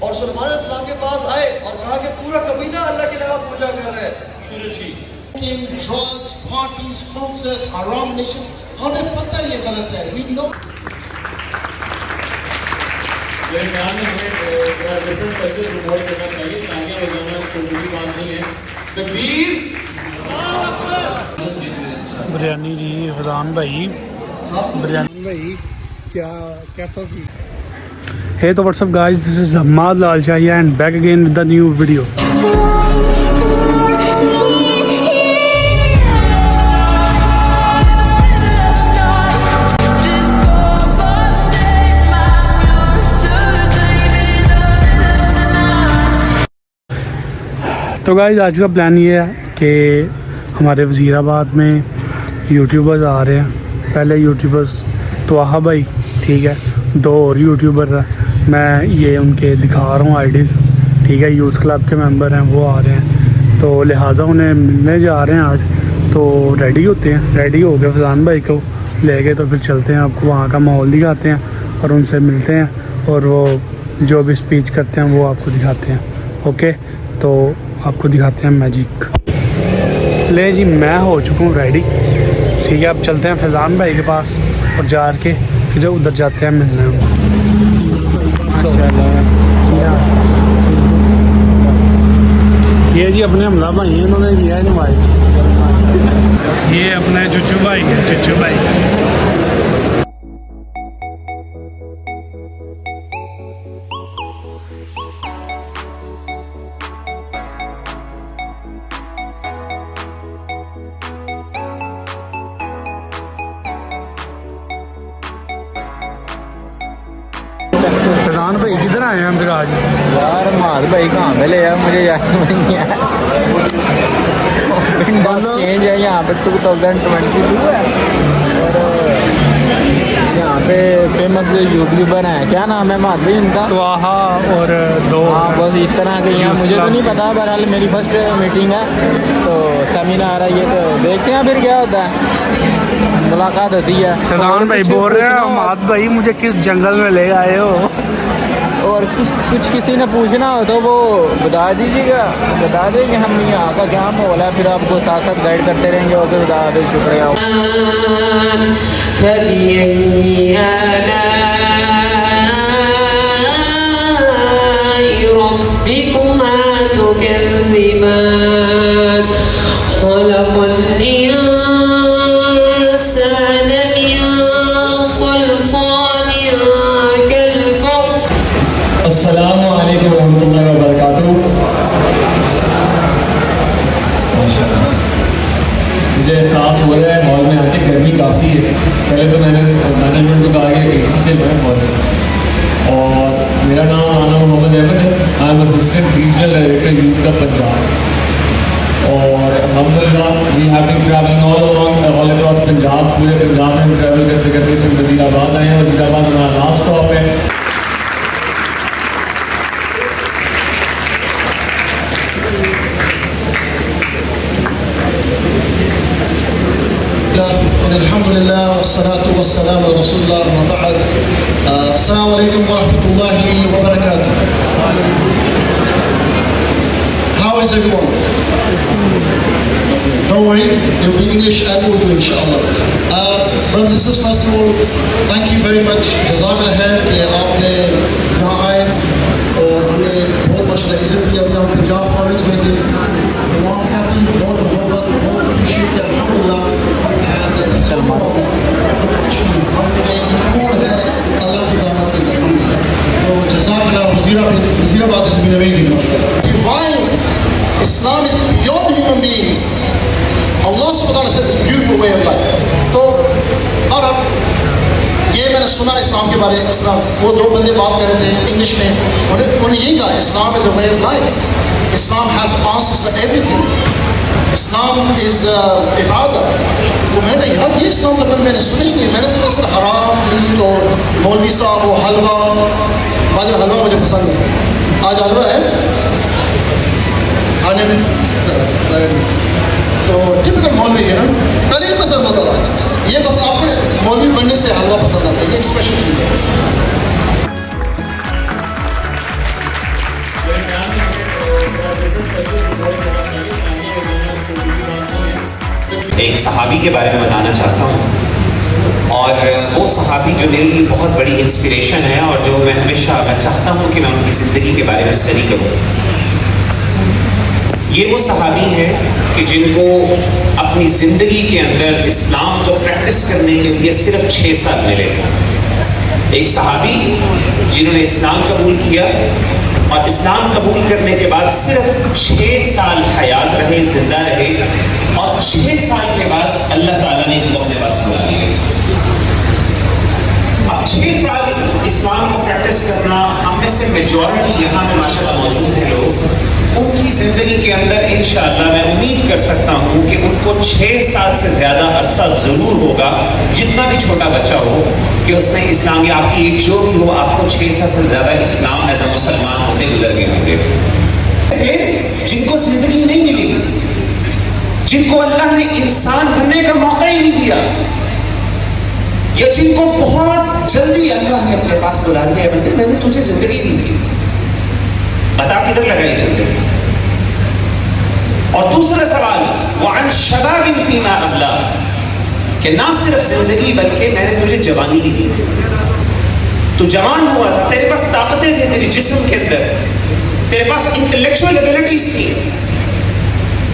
اور سلمان اسلام کے پاس آئے اور کہا کہ پورا قبیلہ اللہ کی جگہ پوجا کر رہا ہے سورج کی. Drugs, parties, concerts, haram nations. ہمیں پتہ ہے یہ غلط ہے. We know. میرے خیال میں ہمیں ڈفرینٹ کلچر پروموٹ کرنا چاہیے تاکہ روزانہ کوئی بھی بات نہیں ہے. تکبیر بریانی جی فضان بھائی بریانی بھائی کیسا سی. Hey تو what's up guys, this is Ahmad Lal Shahia and back again with the new video. تو گائز آج کا پلان یہ ہے کہ ہمارے وزیر آباد میں یوٹیوبرز آ رہے ہیں. پہلے یوٹیوبرز طواہا بھائی, ٹھیک ہے, 2 اور یوٹیوبر ہیں, میں یہ ان کے دکھا رہا ہوں آئیڈیز, ٹھیک ہے. یوتھ کلب کے ممبر ہیں, وہ آ رہے ہیں, تو لہٰذا انہیں ملنے جا رہے ہیں آج. تو ریڈی ہوتے ہیں, ریڈی ہو گئے فضان بھائی کو لے کے, تو پھر چلتے ہیں, آپ کو وہاں کا ماحول دکھاتے ہیں اور ان سے ملتے ہیں, اور وہ جو بھی اسپیچ کرتے ہیں وہ آپ کو دکھاتے ہیں. اوکے, تو آپ کو دکھاتے ہیں میجک. لے جی میں ہو چکا ہوں ریڈی, ٹھیک ہے. اب چلتے ہیں فیضان بھائی کے پاس اور جا کے پھر ادھر جاتے ہیں ملنے. یہ جی اپنے حملہ بھائی ہیں, انہوں نے لیا انوائٹ. یہ اپنے چچو بھائی ہیں, چچو بھائی. فیضان بھائی کدھر آئے ہیں پھر آج؟ یار مہاد بھائی کہاں پہ لے یار, مجھے یاد سمجھ نہیں آیا. چینج ہے یہاں پہ 2022 ہے, اور یہاں پہ فیمس یوٹیوبر ہیں, کیا نام ہے مہاد بھائی ان کا؟ طواہا اور 2. ہاں بس اس طرح کے یہاں, مجھے تو نہیں پتا, بہرحال میری فرسٹ میٹنگ ہے تو سیمینار ہے یہ, تو دیکھتے ہیں پھر کیا ہوتا ہے, ملاقات ہوتی ہے. فیضان بھائی بول رہے ہیں مہاد بھائی مجھے کس جنگل میں لے آئے ہو, اور کچھ کسی نے پوچھنا ہو تو وہ بتا دیجیے گا, بتا دیں گے ہم یہاں کا کیا ماحول ہے, پھر آپ کو ساتھ ساتھ گائڈ کرتے رہیں گے. اوکے, خدا حافظ, شکریہ. السلام علیکم ورحمۃ اللہ وبرکاتہ. مجھے احساس ہو رہا ہے ہال میں آ کے گرمی کافی ہے. پہلے تو میں نے مینجمنٹ کو کہا کہ اے سی چل رہا ہے ہال میں, اور میرا نام رانا محمد احمد ہے. I am assistant regional director youth club Punjab, اور الحمد للہ we have been travelling all across Punjab. پورے پنجاب میں ہم ٹریول کرتے کرتے سے وزیر آباد آئے ہیں. وزیر آباد ہمارا لاسٹ اسٹاپ ہے. الحمد للہ والصلاة والسلام علی رسول اللہ اما بعد. السلام علیکم ورحمۃ اللہ وبرکاتہ. How is everyone? Don't worry, it will be English and Urdu inshallah. Brothers and sisters, first of all, thank you very much. جزاک اللہ خیر کہ آپ نے یہاں آئے اور ہمیں بہت ماشاءاللہ عزت دی. اب یہاں پنجاب پروونس میں تھے, تمام کافی بہت محبت, بہت خوشی ہے الحمدللہ. اللہ کی دعوت کے لیے تو جزاک اللہ. وزیر آباد has been amazing. Divine Islam is beyond human beings. Allah subhanahu wa ta'ala said it's a beautiful way of life. تو اور اب یہ میں نے سنا اسلام کے بارے میں, اس طرح وہ 2 بندے بات کر رہے تھے انگلش میں, انہوں نے یہی کہا اسلام is a way of life. Islam has answers for everything. اسلام از عبادت. تو میں نے کہا یار یہ اسلام کا میں نے سنا ہی نہیں. میں نے سنا صرف حرام میٹ اور مولوی صاحب وہ حلوہ. آج حلوہ مجھے پسند ہے. آج حلوہ ہے کھانے میں, تو ٹپکل مولوی ہے نا, پہلے نہیں پسند ہوتا تھا. یہ بس آپ کو مولوی بننے سے حلوہ پسند آتا ہے, یہ ایک اسپیشل چیز ہے. ایک صحابی کے بارے میں بتانا چاہتا ہوں، اور وہ صحابی جو میرے لیے بہت بڑی انسپریشن ہے، اور جو میں ہمیشہ چاہتا ہوں کہ میں ان کی زندگی کے بارے میں اسٹڈی کروں۔ یہ وہ صحابی ہیں کہ جن کو اپنی زندگی کے اندر اسلام کو پریکٹس کرنے کے لیے صرف 6 سال ملے۔ ایک صحابی جنہوں نے اسلام قبول کیا، اور اسلام قبول کرنے کے بعد صرف 6 سال حیات رہے، زندہ رہے، اور 6 سال کے بعد اللہ تعالیٰ نے ان کو اپنے پاس بلا لیا۔ اب 6 سال اسلام کو پریکٹس کرنا، ہم میں سے میجورٹی یہاں پہ ماشاءاللہ موجود ہیں لوگ، ان کی زندگی کے اندر انشاءاللہ میں امید کر سکتا ہوں کہ ان کو 6 سال سے زیادہ عرصہ ضرور ہوگا، جتنا بھی چھوٹا بچہ ہو، کہ اس نے اسلام، یا آپ کی ایج جو بھی ہو، آپ کو 6 سال سے زیادہ اسلام ایز اے مسلمان ہوتے گزر گئے ہوں گے۔ جن کو زندگی نہیں ملی، جن کو اللہ نے انسان بننے کا موقع ہی نہیں دیا، یا جن کو بہت جلدی اللہ نے اپنے پاس بلا لیا، بندے میں نے تجھے زندگی دی تھی، بتا کدھر لگائی زندگی۔ اور دوسرا سوال، وعن شباب فیما ابلاغ، کہ نہ صرف زندگی بلکہ میں نے تجھے جوانی بھی دی تھی، تو جوان ہوا تھا، تیرے پاس طاقتیں تھے تیرے جسم کے اندر، تیرے پاس انٹلیکچوئل ایبلٹیز تھی،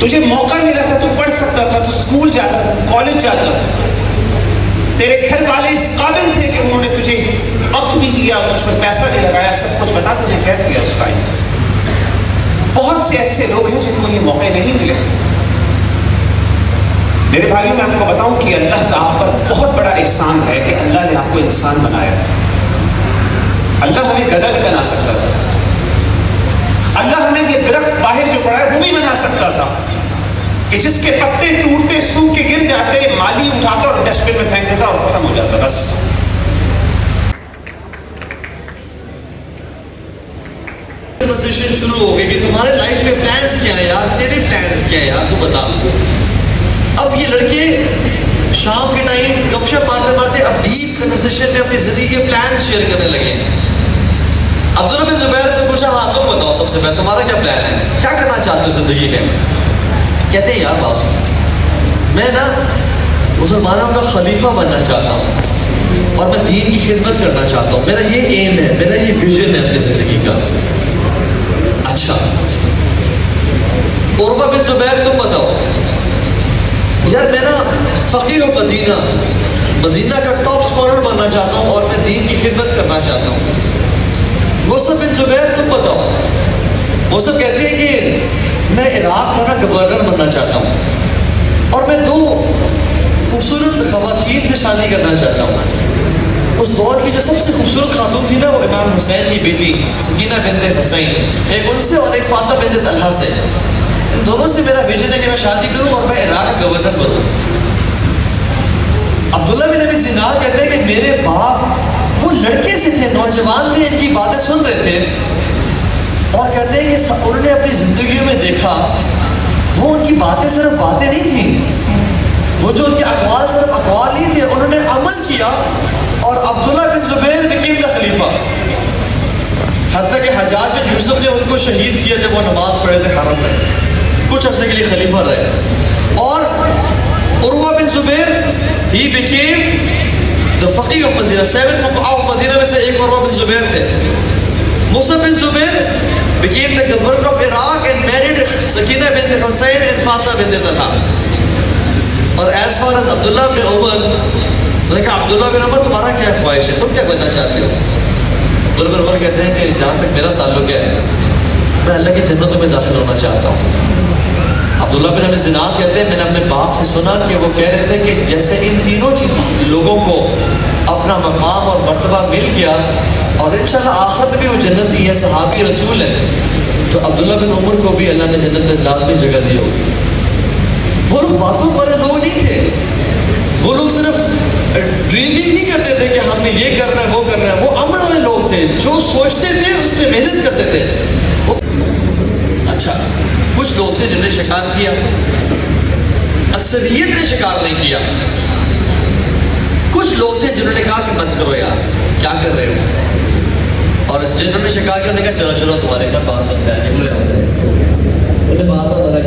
تجھے موقع ملا تھا، تو پڑھ سکتا تھا، تو اسکول جاتا تھا، کالج جاتا تھا، تیرے گھر والے اس قابل تھے کہ انہوں نے تجھے وقت بھی دیا، تجھ پر پیسہ بھی لگایا، سب کچھ بتا، تجھے کیا کیا اس ٹائم۔ بہت سے ایسے لوگ ہیں جن کو یہ موقع نہیں ملے۔ میرے بھائیوں، میں آپ کو بتاؤں کہ اللہ کا آپ پر بہت بڑا احسان ہے کہ اللہ نے آپ کو انسان بنایا۔ اللہ ہمیں گدھا بھی بنا سکتا تھا، اللہ ہمیں یہ درخت باہر جو پڑا ہے وہ بھی بنا سکتا تھا، کہ جس کے پتے ٹوٹتے سوکھ کے گر جاتے، مالی اٹھاتا اور ڈسٹ بن میں پھینک دیتا اور ختم ہو جاتا، بس۔ کنورسیشن شروع ہو گئی کہ تمہارے لائف میں پلانز کیا ہے یار، تیرے پلانز کیا ہے یار، تو بتا۔ اب یہ لڑکے شام کے ٹائم گپ شپ مارتے مارتے اب ڈیپ کنورسیشن میں اپنی زندگی کے پلان شیئر کرنے لگے۔ عبداللہ بن زبیر سے پوچھا، ہاں تم بتاؤ سب سے پہلے تمہارا کیا پلان ہے، کیا کرنا چاہتے ہو زندگی میں؟ کہتے ہیں یار باسو، میں نا مسلمانوں کا خلیفہ بننا چاہتا ہوں، اور میں دین کی خدمت کرنا چاہتا ہوں، میرا یہ ایم ہے، میرا یہ ویژن ہے اپنی زندگی کا۔ اچھا عروہ بن زبیر تم بتاؤ؟ یار میں نا فقیہ مدینہ، مدینہ کا ٹاپ اسکالر بننا چاہتا ہوں، اور میں دین کی خدمت کرنا چاہتا ہوں۔ مصعب بن زبیر تم بتاؤ؟ مصعب کہتے ہیں کہ میں عراق کا نا گورنر بننا چاہتا ہوں، اور میں 2 خوبصورت خواتین سے شادی کرنا چاہتا ہوں۔ اس دور کی جو سب سے خوبصورت خاتون تھی نا، وہ امام حسین کی بیٹی سکینہ بنت حسین، ایک ان سے اور ایک فاطمہ بنت طلحہ سے۔ ان دونوں سے میرا ویژن ہے کہ میں شادی کروں اور میں عراق کا گورنر بنوں۔ عبداللہ بن ابی زناد کہتے ہیں کہ میرے باپ وہ لڑکے سے تھے، نوجوان تھے، ان کی باتیں سن رہے تھے، اور کہتے ہیں کہ انہوں نے اپنی زندگیوں میں دیکھا وہ ان کی باتیں صرف باتیں نہیں تھیں، وہ جو ان کے اقوال صرف اقوال نہیں تھے، انہوں نے عمل کیا، اور عبداللہ بن زبیر became the خلیفہ، حتیٰ کہ حجاج بن یوسف نے ان کو شہید کیا جب وہ نماز پڑھے تھے حرم میں، کچھ عرصے کے لیے خلیفہ رہے۔ اور عروہ بن زبیر he became the فقیہ of Medina, 7 فقہاء of مدینہ میں سے ایک عروہ بن زبیر تھے۔ مصعب بن زبیر became the governor of Iraq and married Sakina بنت حسین and فاطمہ بنت طلحہ۔ اور as far as عبداللہ بن عمر، میں نے کہا عبداللہ بن عمر تمہارا کیا خواہش ہے، تم کیا بننا چاہتے ہو؟ عبداللہ بن عمر کہتے ہیں کہ جہاں تک میرا تعلق ہے، میں اللہ کی جنتوں میں داخل ہونا چاہتا ہوں۔ عبداللہ بن ابی زناد کہتے ہیں میں نے اپنے باپ سے سنا کہ وہ کہہ رہے تھے کہ جیسے ان تینوں چیزوں لوگوں کو اپنا مقام اور مرتبہ مل گیا، اور انشاءاللہ آخرت میں بھی وہ جنت دی ہے، صحابی رسول ہیں، تو عبداللہ بن عمر کو بھی اللہ نے جنت میں لازمی جگہ دی ہوگی۔ وہ لوگ باتوں والے لوگ نہیں تھے، وہ لوگ صرف ڈریمنگ نہیں کرتے تھے کہ ہم نے یہ کرنا ہے وہ کرنا ہے، وہ عمل والے لوگ تھے، جو سوچتے تھے اس پہ محنت کرتے تھے۔ اچھا کچھ لوگ تھے جنہوں نے شکار کیا، اکثریت نے شکار نہیں کیا۔ کچھ لوگ تھے جنہوں نے کہا کہ مت کرو یار، کیا کر رہے ہو، اور جنہوں نے شکار کیا انہوں نے کہا چلو چلو تمہارے گھر بات سنتا ہے، نکلو یہاں سے۔